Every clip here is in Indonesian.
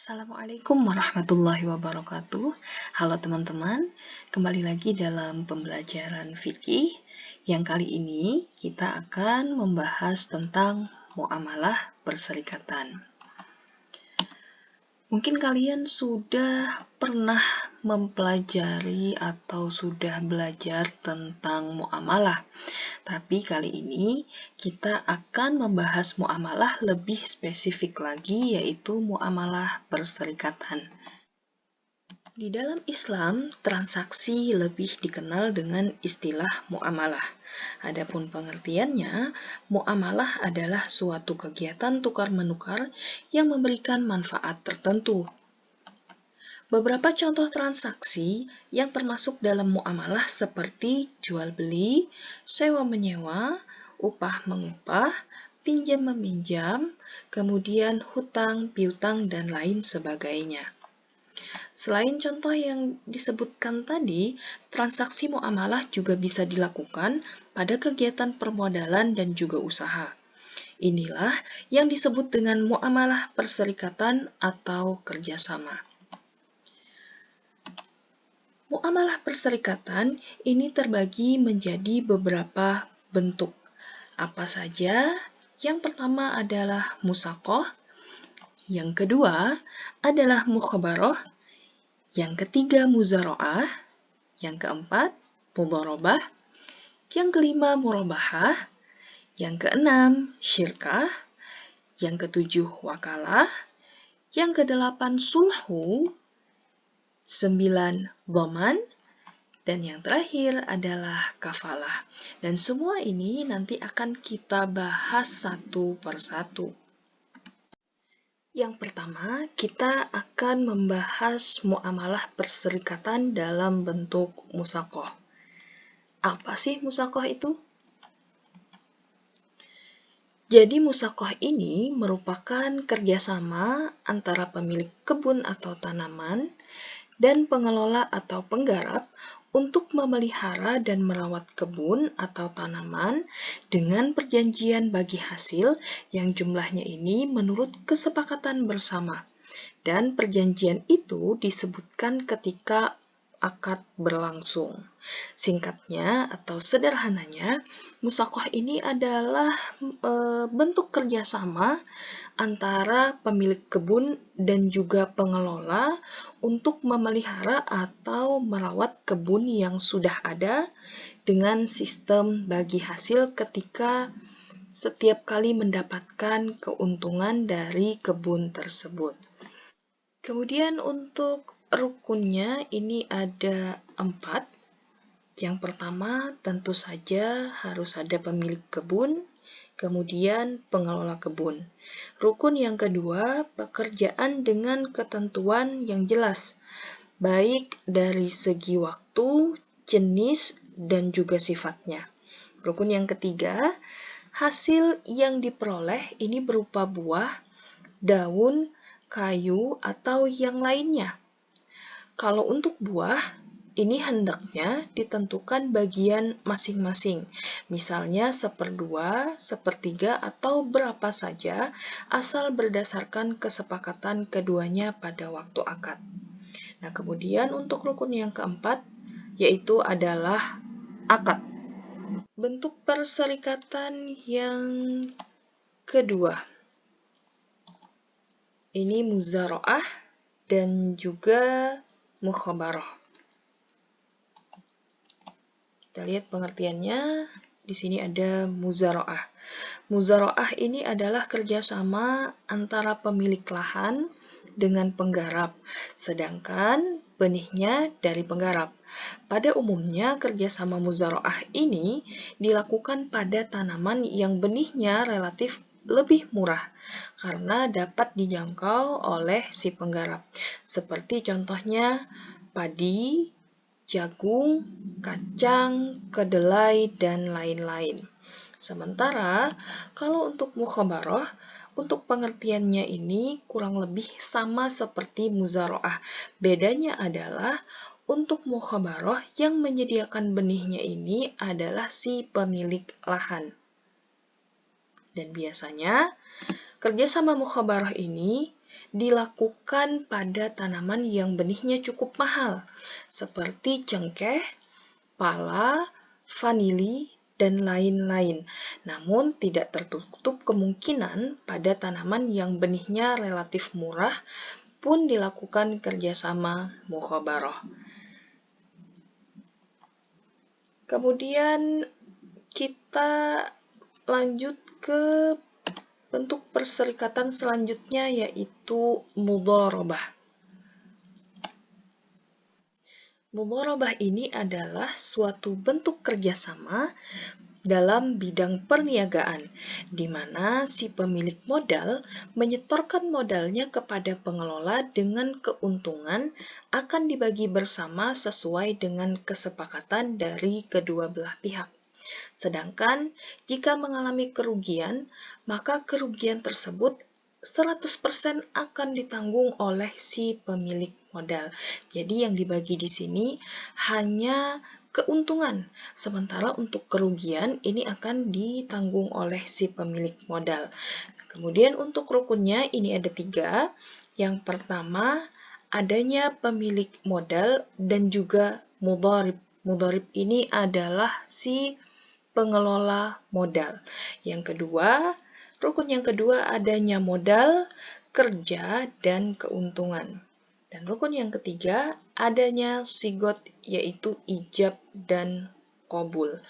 Assalamualaikum warahmatullahi wabarakatuh. Halo teman-teman, kembali lagi dalam pembelajaran fikih. Yang kali ini kita akan membahas tentang muamalah perserikatan. Mungkin kalian sudah pernah mempelajari atau sudah belajar tentang muamalah. Tapi kali ini kita akan membahas muamalah lebih spesifik lagi, yaitu muamalah perserikatan. Di dalam Islam, transaksi lebih dikenal dengan istilah muamalah. Adapun pengertiannya, muamalah adalah suatu kegiatan tukar-menukar yang memberikan manfaat tertentu. Beberapa contoh transaksi yang termasuk dalam muamalah seperti jual-beli, sewa-menyewa, upah-mengupah, pinjam-meminjam, kemudian hutang, piutang, dan lain sebagainya. Selain contoh yang disebutkan tadi, transaksi muamalah juga bisa dilakukan pada kegiatan permodalan dan juga usaha. Inilah yang disebut dengan muamalah perserikatan atau kerjasama. Muamalah perserikatan ini terbagi menjadi beberapa bentuk. Apa saja? Yang pertama adalah musaqah, yang kedua adalah mukhabarah, yang ketiga muzara'ah, yang keempat mudharabah, yang kelima murabahah, yang keenam syirkah, yang ketujuh wakalah, yang kedelapan sulhu, 9 dhaman, dan yang terakhir adalah kafalah. Dan semua ini nanti akan kita bahas satu persatu. Yang pertama, kita akan membahas muamalah perserikatan dalam bentuk musaqah. Apa sih musaqah itu? Jadi musaqah ini merupakan kerjasama antara pemilik kebun atau tanaman dan pengelola atau penggarap untuk memelihara dan merawat kebun atau tanaman dengan perjanjian bagi hasil yang jumlahnya ini menurut kesepakatan bersama. Dan perjanjian itu disebutkan ketika akad berlangsung. Singkatnya atau sederhananya, musaqah ini adalah bentuk kerjasama antara pemilik kebun dan juga pengelola untuk memelihara atau merawat kebun yang sudah ada dengan sistem bagi hasil ketika setiap kali mendapatkan keuntungan dari kebun tersebut. Kemudian untuk rukunnya ini ada 4. Yang pertama tentu saja harus ada pemilik kebun, kemudian pengelola kebun. Rukun yang kedua, pekerjaan dengan ketentuan yang jelas, baik dari segi waktu, jenis, dan juga sifatnya. Rukun yang ketiga, hasil yang diperoleh ini berupa buah, daun, kayu, atau yang lainnya. Kalau untuk buah, ini hendaknya ditentukan bagian masing-masing, misalnya 1/2, 1/3, atau berapa saja, asal berdasarkan kesepakatan keduanya pada waktu akad. Nah, kemudian untuk rukun yang keempat, yaitu adalah akad. Bentuk perserikatan yang kedua, ini muzara'ah dan juga mukhabarah. Kita lihat pengertiannya. Di sini ada muzara'ah. Muzara'ah ini adalah kerjasama antara pemilik lahan dengan penggarap, sedangkan benihnya dari penggarap. Pada umumnya, kerjasama muzara'ah ini dilakukan pada tanaman yang benihnya relatif lebih murah karena dapat dijangkau oleh si penggarap. Seperti contohnya padi, jagung, kacang, kedelai, dan lain-lain. Sementara, kalau untuk mukhabarah, untuk pengertiannya ini kurang lebih sama seperti muzara'ah. Bedanya adalah untuk mukhabarah yang menyediakan benihnya ini adalah si pemilik lahan. Dan biasanya, kerjasama mukhabarah ini dilakukan pada tanaman yang benihnya cukup mahal, seperti cengkeh, pala, vanili, dan lain-lain. Namun, tidak tertutup kemungkinan pada tanaman yang benihnya relatif murah pun dilakukan kerjasama mukhabarah. Kemudian kita lanjut ke bentuk perserikatan selanjutnya, yaitu mudharabah. Mudharabah ini adalah suatu bentuk kerjasama dalam bidang perniagaan, di mana si pemilik modal menyetorkan modalnya kepada pengelola dengan keuntungan akan dibagi bersama sesuai dengan kesepakatan dari kedua belah pihak. Sedangkan jika mengalami kerugian, maka kerugian tersebut 100% akan ditanggung oleh si pemilik modal. Jadi yang dibagi di sini hanya keuntungan, sementara untuk kerugian ini akan ditanggung oleh si pemilik modal. Kemudian untuk rukunnya ini ada 3. Yang pertama, adanya pemilik modal dan juga mudharib. Mudharib ini adalah si pengelola modal. Yang kedua, rukun yang kedua adanya modal, kerja, dan keuntungan. Dan rukun yang ketiga adanya sigot, yaitu ijab dan qabul.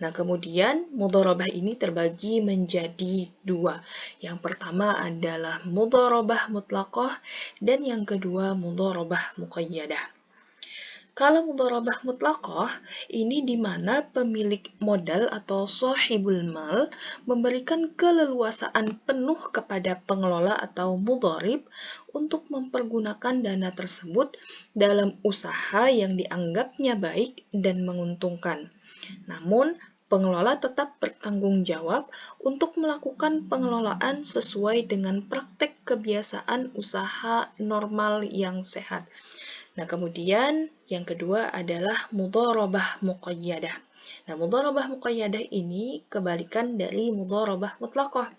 Nah, kemudian mudharabah ini terbagi menjadi 2. Yang pertama adalah mudharabah mutlaqah dan yang kedua mudharabah muqayyadah. Kalau mudharabah mutlaqah, ini di mana pemilik modal atau sahibul mal memberikan keleluasaan penuh kepada pengelola atau mudharib untuk mempergunakan dana tersebut dalam usaha yang dianggapnya baik dan menguntungkan. Namun, pengelola tetap bertanggung jawab untuk melakukan pengelolaan sesuai dengan praktek kebiasaan usaha normal yang sehat. Nah, kemudian yang kedua adalah mudharabah muqayyadah. Nah, mudharabah muqayyadah ini kebalikan dari mudharabah mutlaqah,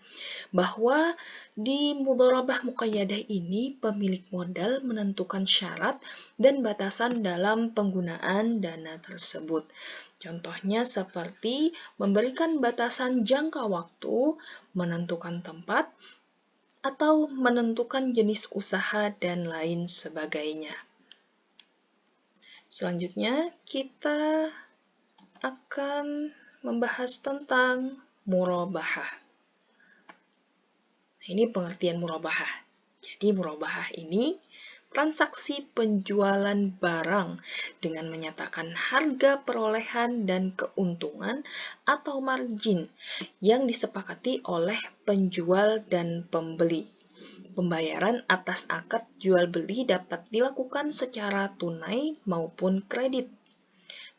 bahwa di mudharabah muqayyadah ini pemilik modal menentukan syarat dan batasan dalam penggunaan dana tersebut. Contohnya seperti memberikan batasan jangka waktu, menentukan tempat, atau menentukan jenis usaha dan lain sebagainya. Selanjutnya, kita akan membahas tentang murabahah. Ini pengertian murabahah. Jadi, murabahah ini transaksi penjualan barang dengan menyatakan harga perolehan dan keuntungan atau margin yang disepakati oleh penjual dan pembeli. Pembayaran atas akad jual beli dapat dilakukan secara tunai maupun kredit.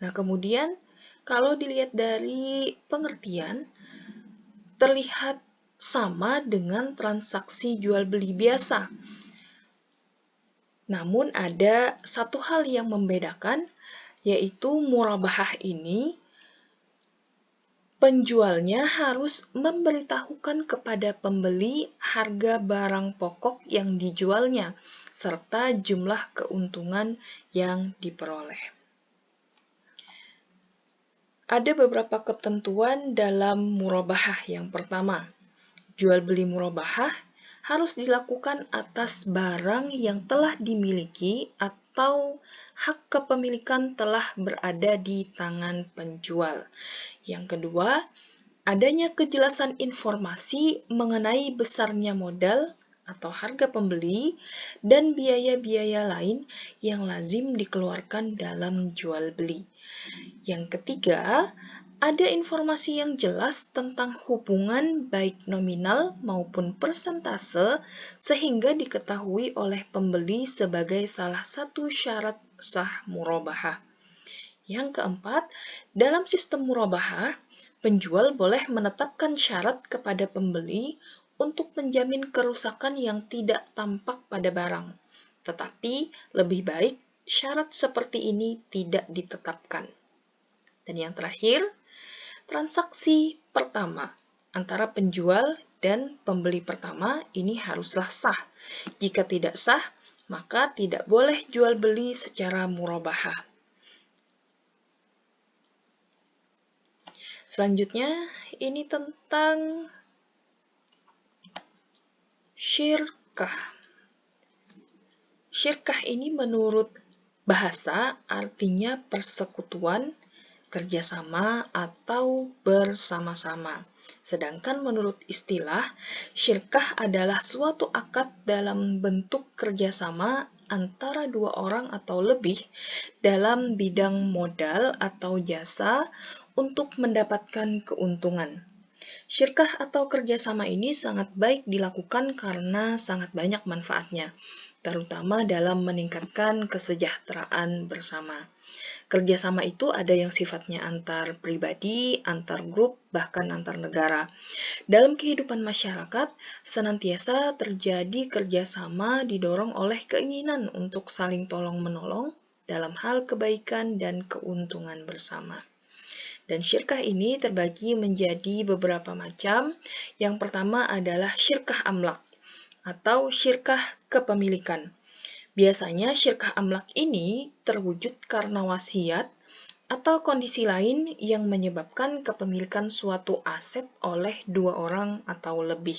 Nah, kemudian kalau dilihat dari pengertian, terlihat sama dengan transaksi jual beli biasa. Namun ada satu hal yang membedakan, yaitu murabahah ini penjualnya harus memberitahukan kepada pembeli harga barang pokok yang dijualnya, serta jumlah keuntungan yang diperoleh. Ada beberapa ketentuan dalam murabahah. Yang pertama, jual beli murabahah harus dilakukan atas barang yang telah dimiliki atau hak kepemilikan telah berada di tangan penjual. Yang kedua, adanya kejelasan informasi mengenai besarnya modal atau harga pembeli dan biaya-biaya lain yang lazim dikeluarkan dalam jual beli. Yang ketiga, ada informasi yang jelas tentang hubungan baik nominal maupun persentase sehingga diketahui oleh pembeli sebagai salah satu syarat sah murabahah. Yang keempat, dalam sistem murabahah, penjual boleh menetapkan syarat kepada pembeli untuk menjamin kerusakan yang tidak tampak pada barang. Tetapi lebih baik syarat seperti ini tidak ditetapkan. Dan yang terakhir, transaksi pertama antara penjual dan pembeli pertama ini haruslah sah. Jika tidak sah, maka tidak boleh jual beli secara murabahah. Selanjutnya, ini tentang syirkah. Syirkah ini menurut bahasa artinya persekutuan, kerjasama, atau bersama-sama. Sedangkan menurut istilah, syirkah adalah suatu akad dalam bentuk kerjasama antara dua orang atau lebih dalam bidang modal atau jasa untuk mendapatkan keuntungan. Syirkah atau kerjasama ini sangat baik dilakukan karena sangat banyak manfaatnya, terutama dalam meningkatkan kesejahteraan bersama. Kerjasama itu ada yang sifatnya antar pribadi, antar grup, bahkan antar negara. Dalam kehidupan masyarakat, senantiasa terjadi kerjasama didorong oleh keinginan untuk saling tolong-menolong dalam hal kebaikan dan keuntungan bersama. Dan syirkah ini terbagi menjadi beberapa macam. Yang pertama adalah syirkah amlak atau syirkah kepemilikan. Biasanya syirkah amlak ini terwujud karena wasiat atau kondisi lain yang menyebabkan kepemilikan suatu aset oleh dua orang atau lebih.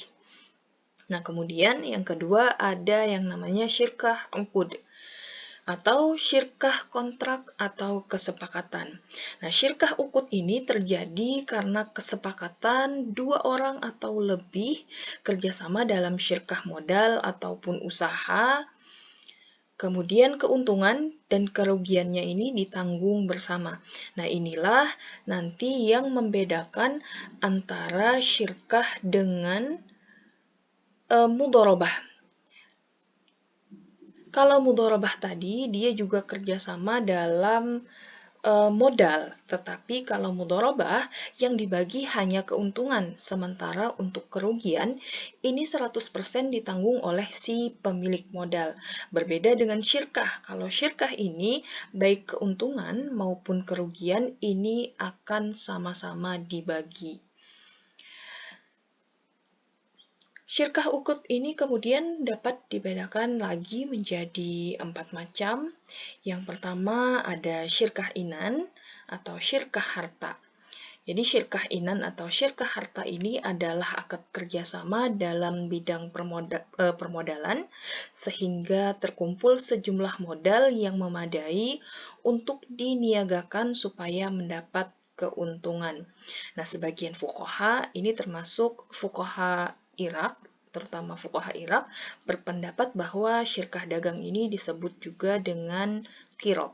Nah, kemudian yang kedua ada yang namanya syirkah uqud atau syirkah kontrak atau kesepakatan. Nah, syirkah uqud ini terjadi karena kesepakatan dua orang atau lebih kerjasama dalam syirkah modal ataupun usaha. Kemudian keuntungan dan kerugiannya ini ditanggung bersama. Nah, inilah nanti yang membedakan antara syirkah dengan mudharabah. Kalau mudharabah tadi, dia juga kerjasama dalam modal, tetapi kalau mudharabah yang dibagi hanya keuntungan, sementara untuk kerugian ini 100% ditanggung oleh si pemilik modal. Berbeda dengan syirkah, kalau syirkah ini baik keuntungan maupun kerugian ini akan sama-sama dibagi. Syirkah uqud ini kemudian dapat dibedakan lagi menjadi 4 macam. Yang pertama ada syirkah inan atau syirkah harta. Jadi syirkah inan atau syirkah harta ini adalah akad kerjasama dalam bidang permodalan sehingga terkumpul sejumlah modal yang memadai untuk diniagakan supaya mendapat keuntungan. Nah, sebagian fuqaha ini termasuk fuqaha Irak, terutama fuqaha Irak, berpendapat bahwa syirkah dagang ini disebut juga dengan qirad.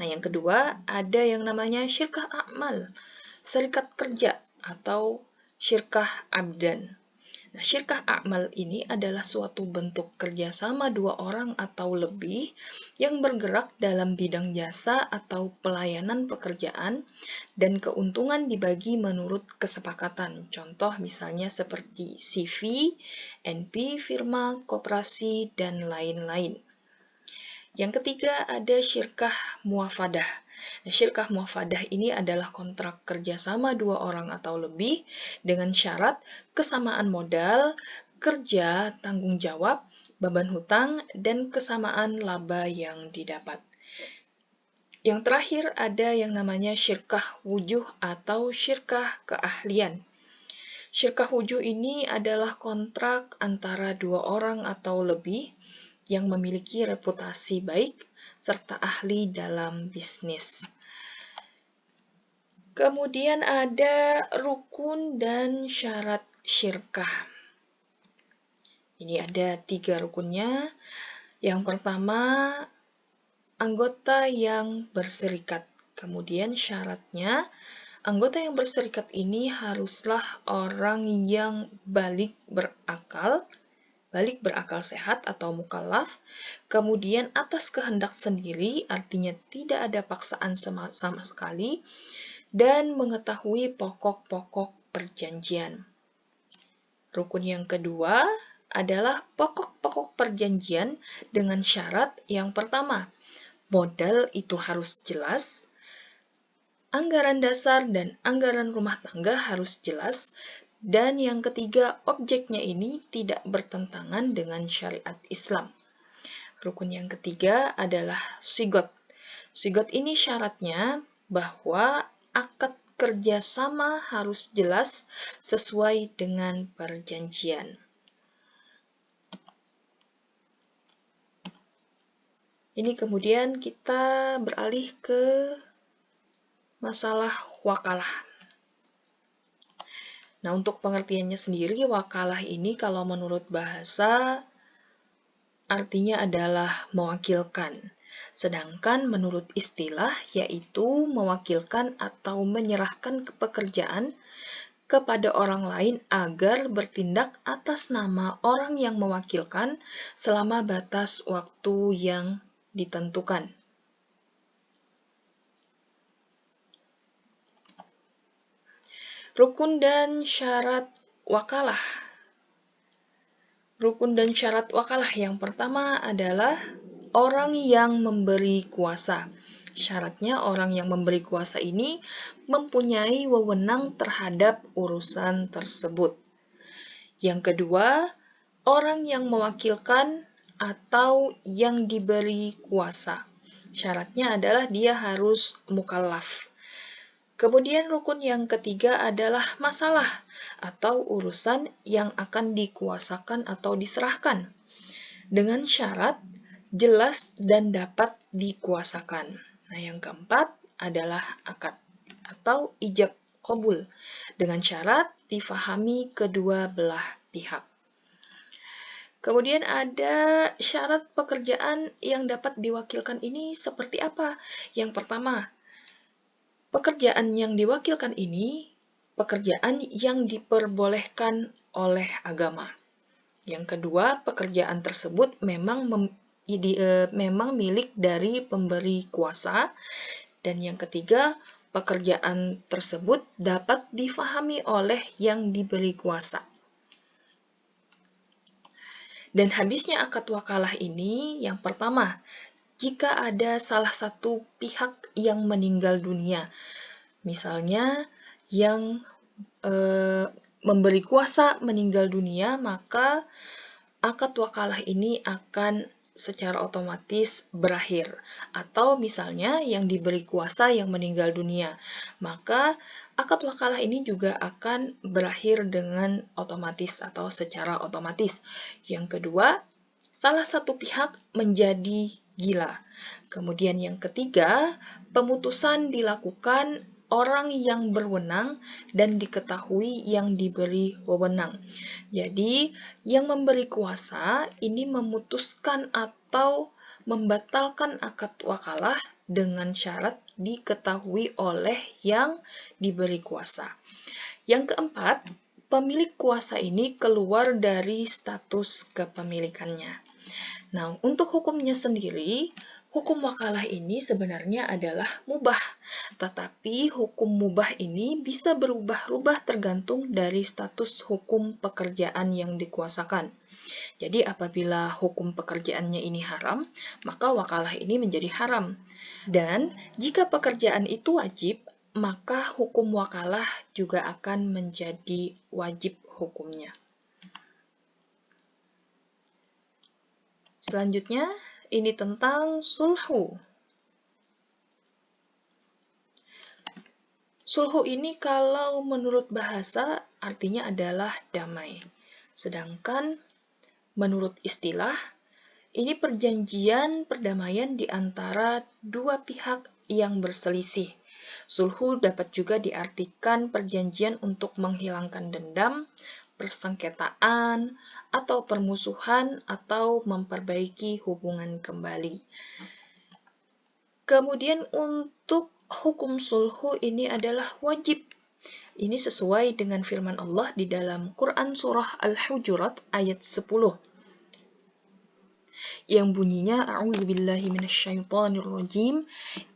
Nah, yang kedua ada yang namanya syirkah a'mal, serikat kerja atau syirkah abdan. Nah, syirkah a'mal ini adalah suatu bentuk kerjasama dua orang atau lebih yang bergerak dalam bidang jasa atau pelayanan pekerjaan dan keuntungan dibagi menurut kesepakatan. Contoh misalnya seperti CV, NP, firma, koperasi, dan lain-lain. Yang ketiga ada syirkah muafadah. Nah, syirkah muafadah ini adalah kontrak kerjasama dua orang atau lebih dengan syarat kesamaan modal, kerja, tanggung jawab, beban hutang, dan kesamaan laba yang didapat. Yang terakhir ada yang namanya syirkah wujuh atau syirkah keahlian. Syirkah wujuh ini adalah kontrak antara dua orang atau lebih yang memiliki reputasi baik serta ahli dalam bisnis. Kemudian ada rukun dan syarat syirkah. Ini ada 3 rukunnya. Yang pertama, anggota yang berserikat. Kemudian syaratnya, anggota yang berserikat ini haruslah orang yang balik berakal sehat atau mukallaf, kemudian atas kehendak sendiri, artinya tidak ada paksaan sama sekali, dan mengetahui pokok-pokok perjanjian. Rukun yang kedua adalah pokok-pokok perjanjian dengan syarat yang pertama, modal itu harus jelas, anggaran dasar dan anggaran rumah tangga harus jelas, Dan yang ketiga, objeknya ini tidak bertentangan dengan syariat Islam. Rukun yang ketiga adalah sigot. Sigot ini syaratnya bahwa akad kerjasama harus jelas sesuai dengan perjanjian. Ini kemudian kita beralih ke masalah wakalah. Nah, untuk pengertiannya sendiri, wakalah ini kalau menurut bahasa artinya adalah mewakilkan. Sedangkan menurut istilah yaitu mewakilkan atau menyerahkan pekerjaan kepada orang lain agar bertindak atas nama orang yang mewakilkan selama batas waktu yang ditentukan. Rukun dan syarat wakalah. Rukun dan syarat wakalah yang pertama adalah orang yang memberi kuasa. Syaratnya orang yang memberi kuasa ini mempunyai wewenang terhadap urusan tersebut. Yang kedua, orang yang mewakilkan atau yang diberi kuasa. Syaratnya adalah dia harus mukallaf. Kemudian rukun yang ketiga adalah masalah atau urusan yang akan dikuasakan atau diserahkan dengan syarat jelas dan dapat dikuasakan. Nah, yang keempat adalah akad atau ijab qabul dengan syarat difahami kedua belah pihak. Kemudian ada syarat pekerjaan yang dapat diwakilkan ini seperti apa? Yang pertama, pekerjaan yang diwakilkan ini pekerjaan yang diperbolehkan oleh agama. Yang kedua, pekerjaan tersebut memang milik dari pemberi kuasa. Dan yang ketiga, pekerjaan tersebut dapat difahami oleh yang diberi kuasa. Dan habisnya akad wakalah ini, yang pertama, jika ada salah satu pihak yang meninggal dunia, misalnya yang memberi kuasa meninggal dunia, maka akad wakalah ini akan secara otomatis berakhir. Atau misalnya yang diberi kuasa yang meninggal dunia, maka akad wakalah ini juga akan berakhir dengan otomatis atau secara otomatis. Yang kedua, salah satu pihak menjadi gila. Kemudian yang ketiga, pemutusan dilakukan orang yang berwenang dan diketahui yang diberi wewenang. Jadi, yang memberi kuasa ini memutuskan atau membatalkan akad wakalah dengan syarat diketahui oleh yang diberi kuasa. Yang keempat, pemilik kuasa ini keluar dari status kepemilikannya. Nah, untuk hukumnya sendiri, hukum wakalah ini sebenarnya adalah mubah, tetapi hukum mubah ini bisa berubah-ubah tergantung dari status hukum pekerjaan yang dikuasakan. Jadi apabila hukum pekerjaannya ini haram, maka wakalah ini menjadi haram. Dan jika pekerjaan itu wajib, maka hukum wakalah juga akan menjadi wajib hukumnya. Selanjutnya, ini tentang sulhu. Sulhu ini kalau menurut bahasa artinya adalah damai. Sedangkan menurut istilah, ini perjanjian perdamaian di antara dua pihak yang berselisih. Sulhu dapat juga diartikan perjanjian untuk menghilangkan dendam, persengketaan, atau permusuhan, atau memperbaiki hubungan kembali. Kemudian untuk hukum sulhu ini adalah wajib. Ini sesuai dengan firman Allah di dalam Quran Surah Al-Hujurat ayat 10. Yang bunyinya, A'udzubillahi minasyaitonirrajim,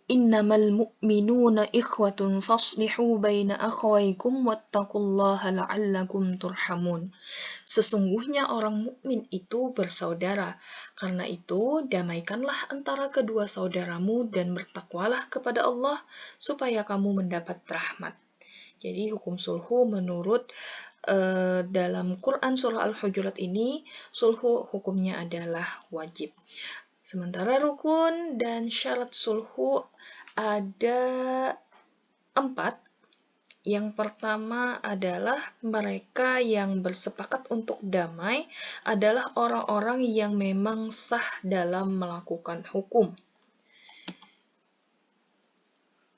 Innamal mu'minuna ikhwatun faslihu baina akhwaykum wattaqullaha la'allakum turhamun. Sesungguhnya orang mukmin itu bersaudara. Karena itu, damaikanlah antara kedua saudaramu dan bertakwalah kepada Allah supaya kamu mendapat rahmat. Jadi hukum sulhu menurut dalam Quran surah Al-Hujurat ini, sulhu hukumnya adalah wajib. Sementara rukun dan syarat sulhu ada 4. Yang pertama adalah mereka yang bersepakat untuk damai adalah orang-orang yang memang sah dalam melakukan hukum.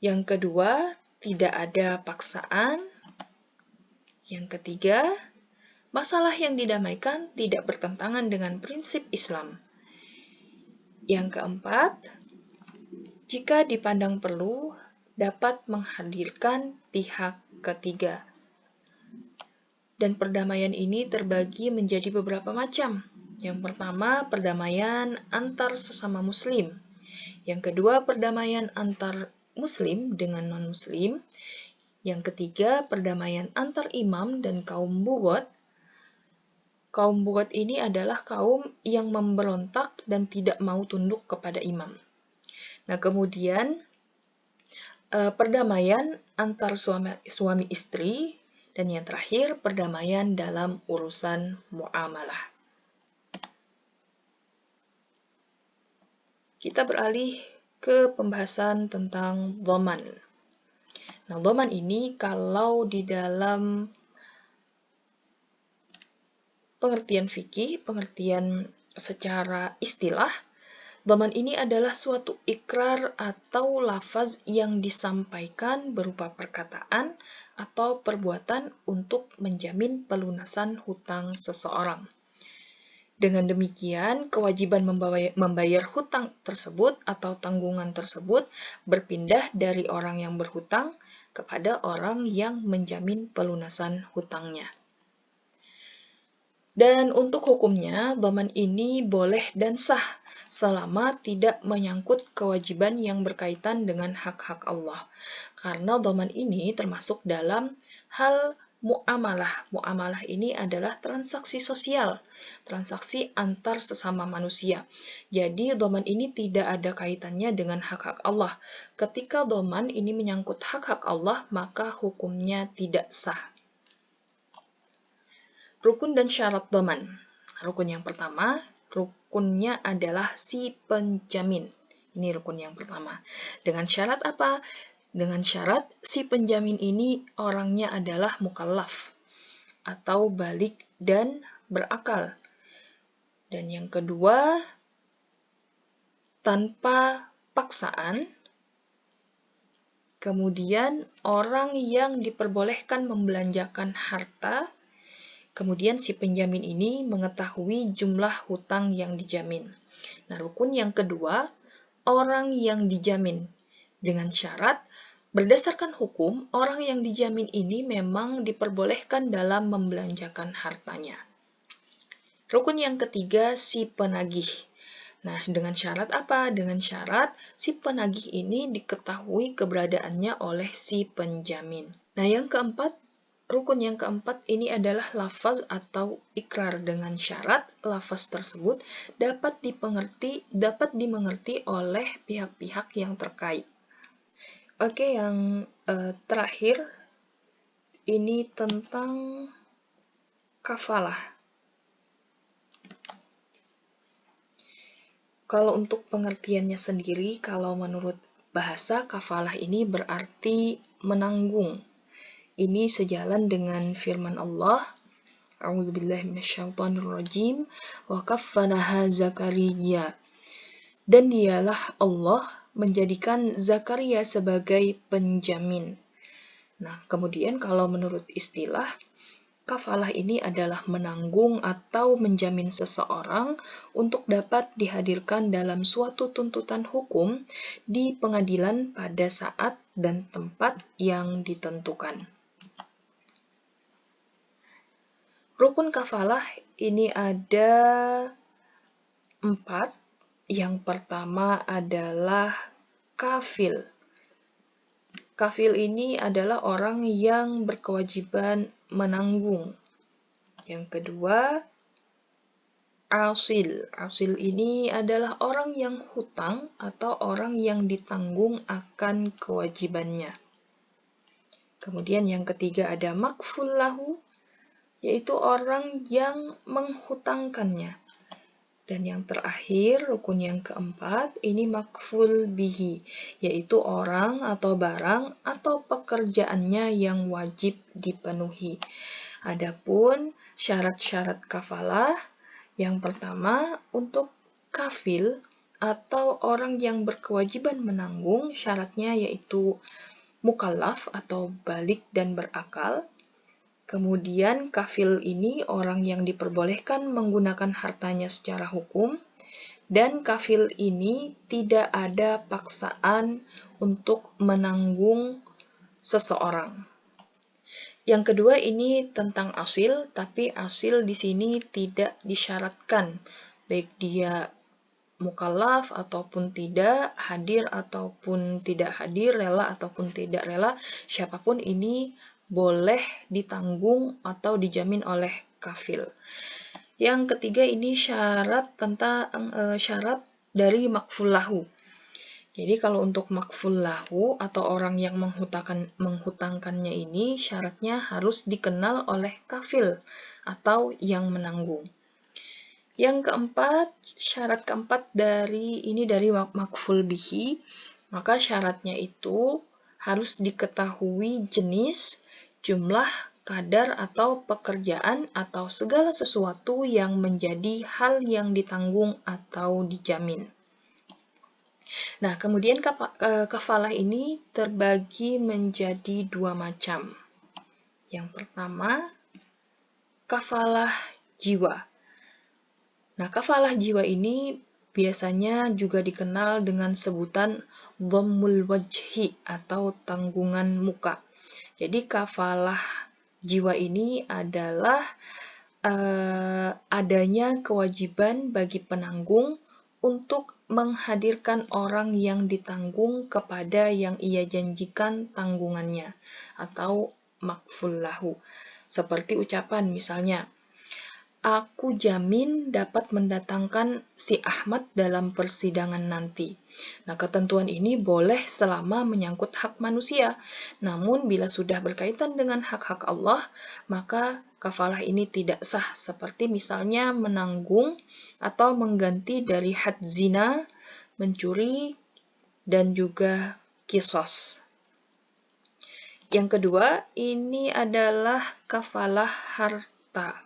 Yang kedua, tidak ada paksaan. Yang ketiga, masalah yang didamaikan tidak bertentangan dengan prinsip Islam. Yang keempat, jika dipandang perlu, dapat menghadirkan pihak ketiga. Dan perdamaian ini terbagi menjadi beberapa macam. Yang pertama, perdamaian antar sesama muslim. Yang kedua, perdamaian antar muslim dengan non-muslim. Yang ketiga, perdamaian antar imam dan kaum bugot. Kaum bugot ini adalah kaum yang memberontak dan tidak mau tunduk kepada imam. Nah, kemudian perdamaian antar suami istri, dan yang terakhir perdamaian dalam urusan muamalah. Kita beralih ke pembahasan tentang dhaman. Nah, dhaman ini kalau di dalam pengertian fikih, pengertian secara istilah, dhaman ini adalah suatu ikrar atau lafaz yang disampaikan berupa perkataan atau perbuatan untuk menjamin pelunasan hutang seseorang. Dengan demikian, kewajiban membayar hutang tersebut atau tanggungan tersebut berpindah dari orang yang berhutang kepada orang yang menjamin pelunasan hutangnya. Dan untuk hukumnya, dhaman ini boleh dan sah selama tidak menyangkut kewajiban yang berkaitan dengan hak-hak Allah. Karena dhaman ini termasuk dalam hal muamalah. Muamalah ini adalah transaksi sosial, transaksi antar sesama manusia. Jadi dhaman ini tidak ada kaitannya dengan hak-hak Allah. Ketika dhaman ini menyangkut hak-hak Allah, maka hukumnya tidak sah. Rukun dan syarat dhaman. Rukun yang pertama, rukunnya adalah si penjamin. Ini rukun yang pertama. Dengan syarat apa? Dengan syarat si penjamin ini orangnya adalah mukallaf atau balik dan berakal. Dan yang kedua, tanpa paksaan. Kemudian orang yang diperbolehkan membelanjakan harta. Kemudian si penjamin ini mengetahui jumlah hutang yang dijamin. Nah, rukun yang kedua, orang yang dijamin. Dengan syarat, berdasarkan hukum, orang yang dijamin ini memang diperbolehkan dalam membelanjakan hartanya. Rukun yang ketiga, si penagih. Nah, dengan syarat apa? Dengan syarat si penagih ini diketahui keberadaannya oleh si penjamin. Nah, yang keempat, rukun yang keempat ini adalah lafaz atau ikrar. Dengan syarat lafaz tersebut dapat dimengerti oleh pihak-pihak yang terkait. Oke, yang terakhir ini tentang kafalah. Kalau untuk pengertiannya sendiri, kalau menurut bahasa, kafalah ini berarti menanggung. Ini sejalan dengan firman Allah, A'udzubillahi minasyaitonirrajim, wa kaffalaha Zakaria. Dan dialah Allah menjadikan Zakaria sebagai penjamin. Nah, kemudian kalau menurut istilah, kafalah ini adalah menanggung atau menjamin seseorang untuk dapat dihadirkan dalam suatu tuntutan hukum di pengadilan pada saat dan tempat yang ditentukan. Rukun kafalah ini ada 4. Yang pertama adalah kafil. Kafil ini adalah orang yang berkewajiban menanggung. Yang kedua, asil. Asil ini adalah orang yang hutang atau orang yang ditanggung akan kewajibannya. Kemudian yang ketiga ada makful lahu, yaitu orang yang menghutangkannya. Dan yang terakhir, rukun yang keempat, ini makful bihi, yaitu orang atau barang atau pekerjaannya yang wajib dipenuhi. Adapun syarat-syarat kafalah, yang pertama, untuk kafil atau orang yang berkewajiban menanggung, syaratnya yaitu mukallaf atau balik dan berakal. Kemudian kafil ini orang yang diperbolehkan menggunakan hartanya secara hukum, dan kafil ini tidak ada paksaan untuk menanggung seseorang. Yang kedua ini tentang asil, tapi asil di sini tidak disyaratkan, baik dia mukallaf ataupun tidak, hadir ataupun tidak hadir, rela ataupun tidak rela, siapapun ini boleh ditanggung atau dijamin oleh kafil. Yang ketiga ini syarat dari makful lahu. Jadi kalau untuk makful lahu atau orang yang menghutangkannya ini syaratnya harus dikenal oleh kafil atau yang menanggung. Yang keempat, syarat keempat dari makful bihi, maka syaratnya itu harus diketahui jenis, jumlah, kadar atau pekerjaan atau segala sesuatu yang menjadi hal yang ditanggung atau dijamin. Nah, kemudian kafalah ini terbagi menjadi dua macam. Yang pertama, kafalah jiwa. Nah, kafalah jiwa ini biasanya juga dikenal dengan sebutan dhammul wajhi atau tanggungan muka. Jadi kafalah jiwa ini adalah adanya kewajiban bagi penanggung untuk menghadirkan orang yang ditanggung kepada yang ia janjikan tanggungannya atau makful lahu. Seperti ucapan misalnya, aku jamin dapat mendatangkan si Ahmad dalam persidangan nanti. Nah, ketentuan ini boleh selama menyangkut hak manusia. Namun, bila sudah berkaitan dengan hak-hak Allah, maka kafalah ini tidak sah. Seperti misalnya menanggung atau mengganti dari had zina, mencuri, dan juga kisos. Yang kedua, ini adalah kafalah harta.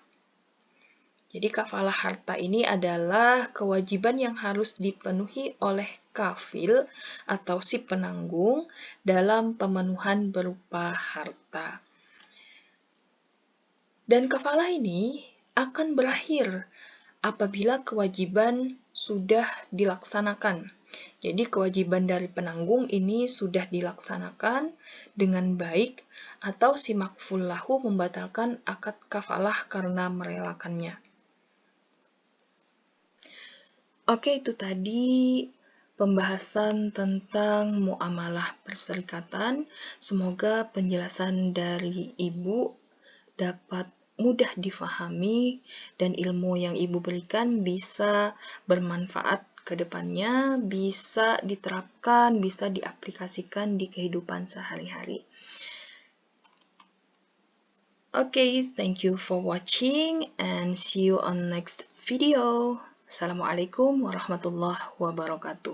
Jadi kafalah harta ini adalah kewajiban yang harus dipenuhi oleh kafil atau si penanggung dalam pemenuhan berupa harta. Dan kafalah ini akan berakhir apabila kewajiban sudah dilaksanakan. Jadi kewajiban dari penanggung ini sudah dilaksanakan dengan baik atau si makful lahu membatalkan akad kafalah karena merelakannya. Oke, itu tadi pembahasan tentang muamalah perserikatan. Semoga penjelasan dari Ibu dapat mudah difahami dan ilmu yang Ibu berikan bisa bermanfaat ke depannya, bisa diterapkan, bisa diaplikasikan di kehidupan sehari-hari. Okay, thank you for watching and see you on next video. Assalamualaikum warahmatullahi wabarakatuh.